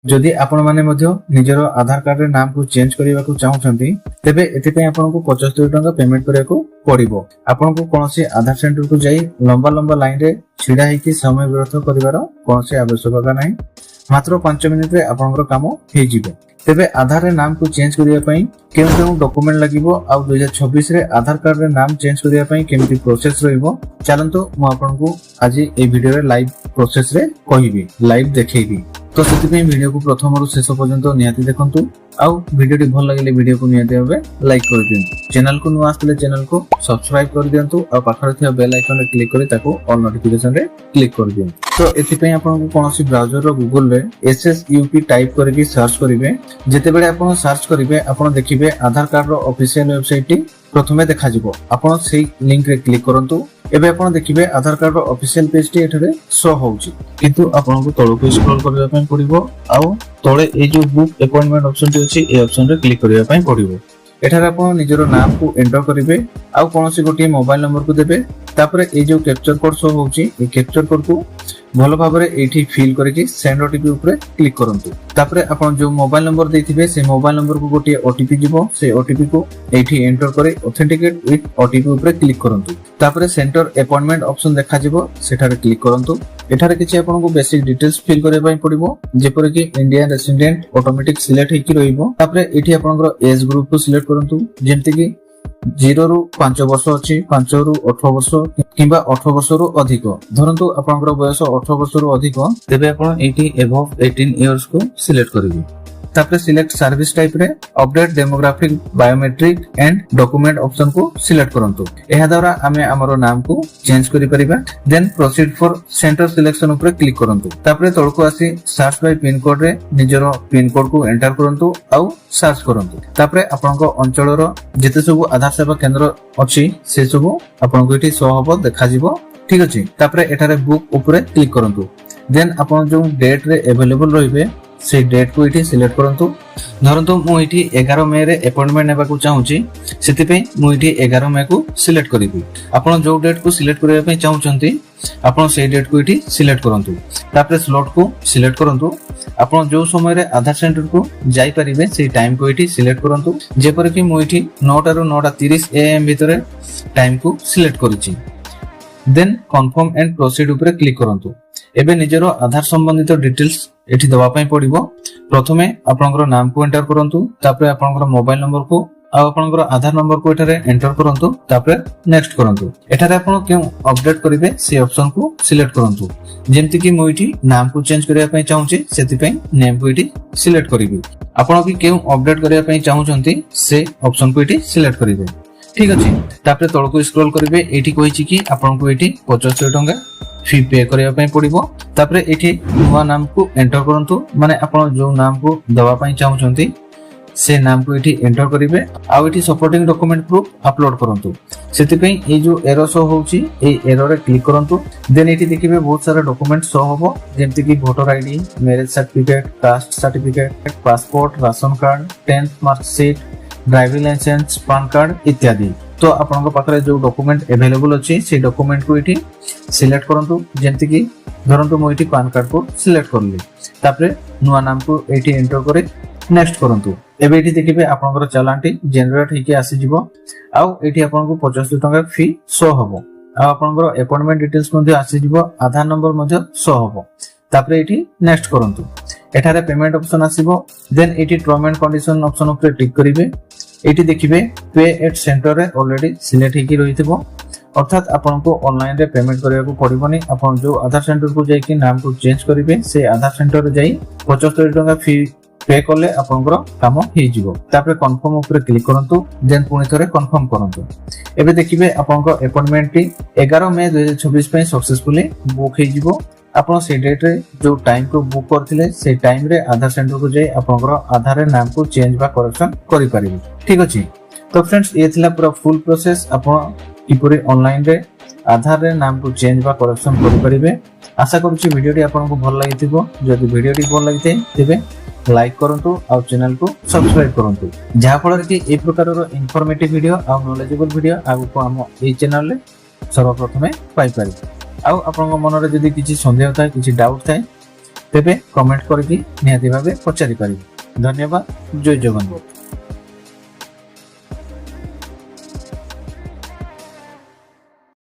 जदि आपण माने मध्य निजर आधार कार्ड रे नाम को चेंज करबा को चाहउछंती तेबे एथि पय आपन को 75 टका पेमेंट करे को पड़िबो। आपन को कोनोसी आधार सेंटर को जाई लंबा लंबा लाइन रे छिडा हेकी समय व्यर्थ करिवार कोनोसी आवश्यकता नाही। मात्र 5 मिनिट रे आपनकर काम हे जिवो। तेबे आधार रे नाम को चेंज करिया पय केउ डॉक्यूमेंट लागिवो आ 2026 रे आधार कार्ड रे नाम चेंज करिया पय केमिति प्रोसेस रहइबो चलंतो मु आपन को आज ए वीडियो रे लाइव प्रोसेस रे कहिबी लाइव देखैबी। तो सेति वीडियो को प्रथम रु शेष पर्यंत निहाती देखंतु आउ वीडियो टी भल लागले वीडियो को निहाती भाबे लाइक कर दियंतु। चैनल को नुआ आस्तले चैनल को सब्सक्राइब कर दियंतु आ पाखरे थिया बेल आइकन रे क्लिक करी ताको ऑल नोटिफिकेशन रे क्लिक कर दियंतु। तो एथि पय आपन को कोनोसी ब्राउजर रो गूगल रे SSUP टाइप करके सर्च करिवे। जेते बेले आपन सर्च करिवे आपन देखिबे आधार कार्ड रो ऑफिशियल वेबसाइट टी प्रथमे देखा जिवो। आपन सेही लिंक रे क्लिक करंतु। एबे आपन देखिबे आधार कार्ड रो ऑफिशियल पेज टी एठरे शो होउची किंतु आपन को तळो को स्क्रॉल करबा पय पड़िबो आउ तळे ए जो बुक अपॉइंटमेंट ऑप्शन टी अछि ए ऑप्शन रे क्लिक करबा पय पड़िबो। एठारे आपन निजरो नाम को एंटर करिवे आउ कोनोसी गोटी मोबाइल नंबर को देबे। तापरे ए जो कैप्चर कोड शो होउची ए कैप्चर कोड को भलो भाबरे एठी फिल करके सेंड ओटीपी ऊपर क्लिक करंतु। तापरे आपण जो मोबाइल नंबर देथिबे से मोबाइल नंबर को गोटी ओटीपी जिवो। से ओटीपी को एठी एंटर करे ऑथेंटिकेट विथ ओटीपी ऊपर क्लिक करंतु। तापरे सेंटर अपॉइंटमेंट ऑप्शन देखा जिवो सेठारे क्लिक करंतु। एठारे किछि आपण को बेसिक डिटेल्स फिल करे पय पड़िबो जेपर कि इंडियन रेसिडेंट ऑटोमेटिक सिलेक्ट हेकि रहिबो। तापरे एठी आपनकर एज ग्रुप को सिलेक्ट करंतु जेंति कि 0 रु 5 वर्ष अछि 5 रु 18 वर्ष किबा 18 वर्ष रु अधिक धरंतु आपनकर बयस 18 वर्ष रु अधिक तेबे आपण एटी एबव 18 इयर्स को सिलेक्ट करिवे। तापरे सिलेक्ट सर्विस टाइप रे update demographic biometric and document option को सिलेक्ट करंतु। एहा द्वारा हमें हमरो नाम को चेंज करि परिबा। Then proceed for centre selection ऊपर क्लिक करंतु। तापरे तळको आसी सर्च बाय पिन कोड रे निजरो पिन कोड को एंटर करंतु आउ सर्च करंतु। तापरे आपनको अंचल रो जेते सब आधार सेवा केंद्र अछि से सब आपनको एठी शो हबो देखा जिवो। ठीक अछि। तापरे एठारे बुक ऊपर क्लिक करंतु। देन आपण जो डेट रे अवेलेबल रहिबे से डेट को इठी सिलेक्ट करंतु। धरंतु मु इठी 11 मई रे अपॉइंटमेंट नेबा को चाहूची सेति पे मु इठी 11 मई को सिलेक्ट करिबी। आपण जो डेट को सिलेक्ट करबा पे चाहउचंती आपण से डेट को इठी सिलेक्ट करंतु। तापरे स्लॉट को सिलेक्ट करंतु। आपण जो समय रे आधार सेंटर को जाई परिबे से टाइम को इठी सिलेक्ट करंतु। जेपर कि मु इठी 9 टा रु 9:30 AM भितरे टाइम को सिलेक्ट करिछि। देन कंफर्म एंड प्रोसीड ऊपर क्लिक करंतु। एबे निजरो आधार संबंधित डिटेल्स एठी दबा पय पड़िबो। प्रथमे आपनकर नाम को एंटर करंतु। तापरे आपनकर मोबाइल नंबर को आ आपनकर आधार नंबर को एठारे एंटर करंतु। तापरे नेक्स्ट करंतु। एठारे आपन केउ अपडेट करिवे से ऑप्शन को सिलेक्ट करंतु। जेंति कि मु इठी नाम को चेंज करिया पय चाहूची सेति पय नेम को इठी सिलेक्ट करिवे। आपन भी केउ अपडेट करिया पय चाहूचंती से ऑप्शन को इठी सिलेक्ट करिवे। ठीक अछि। तापरे तळको स्क्रॉल करिवे। एठी कहिछि कि आपन को एठी 75 टका फी पे करिया पय पड़िबो। तापरे एठी नुवा नाम को एंटर करंतु। माने आपण जो नाम को दवा पय चाहउचंती से नाम को एठी एंटर करिवे आ एठी सपोर्टिंग डॉक्यूमेंट प्रूफ अपलोड करंतु। सेति पय ए जो एरर शो होउची ए एरर रे क्लिक करंतु। देन एठी देखिबे बहुत सारा डॉक्यूमेंट शो होबो जेंति कि voter ID, marriage certificate, caste certificate, passport, ration card, 10th marksheet, driving licence, PAN card इत्यादि। तो आपनका पाखरे जो डॉक्यूमेंट अवेलेबल अछि से डॉक्यूमेंट को इठी सिलेक्ट करंतु। जेंति कि धरंतु मो इठी पैन कार्ड को सिलेक्ट करली। तापरे नुवा नाम को एठी एंटर करे नेक्स्ट करंतु। एबे एठी देखिबे आपनकर चालानटी जनरेट हेकि आसी जिवो आउ एठी आपनको 75 टका फी शो हबो। आ आपनकर अपॉइंटमेंट डिटेल्स मध्ये आसी जिवो। आधार नंबर मध्ये शो हबो। तापरे एठी नेक्स्ट करंतु। एठारे पेमेंट ऑप्शन आसीबो। देन एठी टर्म एंड कंडीशन ऑप्शन ऊपर टिक करिवे। एठी देखिबे पे एट सेंटर रे ऑलरेडी सिलेक्ट हेकि रहिथिबो। अर्थात आपनको ऑनलाइन रे पेमेंट करिया को पड़िबोनी। आपण जो आधार सेंटर को जाई कि नाम को चेंज करिवे से आधार सेंटर रे जाई 75 टका फी पे करले आपनकर काम हे जिवो। तापरे कंफर्म ऊपर क्लिक करंतु। देन पुनी थरे कंफर्म करंतु। एबे देखिबे आपनकर अपॉइंटमेंट टी 11 मई 2026 पे सक्सेसफुली बुक हे जिवो। आपण से डेट रे जो टाइम को बुक करथिले से टाइम रे आधार सेंटर को जाई आपनकर आधार रे नाम को चेंज बा करेक्शन करि परिबे। ठीक अछि। तो फ्रेंड्स ये थिला पूरा फुल प्रोसेस आपण किपरि ऑनलाइन रे आधार रे नाम को चेंज बा करेक्शन करि परिबे। आशा करूची वीडियो टी आपनको भल लागिथिबो। जदि वीडियो टी भल लागिते तेबे लाइक करंतु और चैनल को सब्सक्राइब करंतु जहा फल कि ए प्रकार रो इन्फॉर्मेटिव वीडियो और नॉलेजेबल वीडियो आगु को हम ए चैनल रे सर्वप्रथमे पाई पारि। आउ आपन मन रे जदि किछि संदेह थाए किछि डाउट थाए ତେବେ କମେଣ୍ଟ କରିକି ନିହାତି ଭାବେ ପଚାରି ପାରିବେ। ଧନ୍ୟବାଦ। ଜୟ ଜଗନ୍ନାଥ।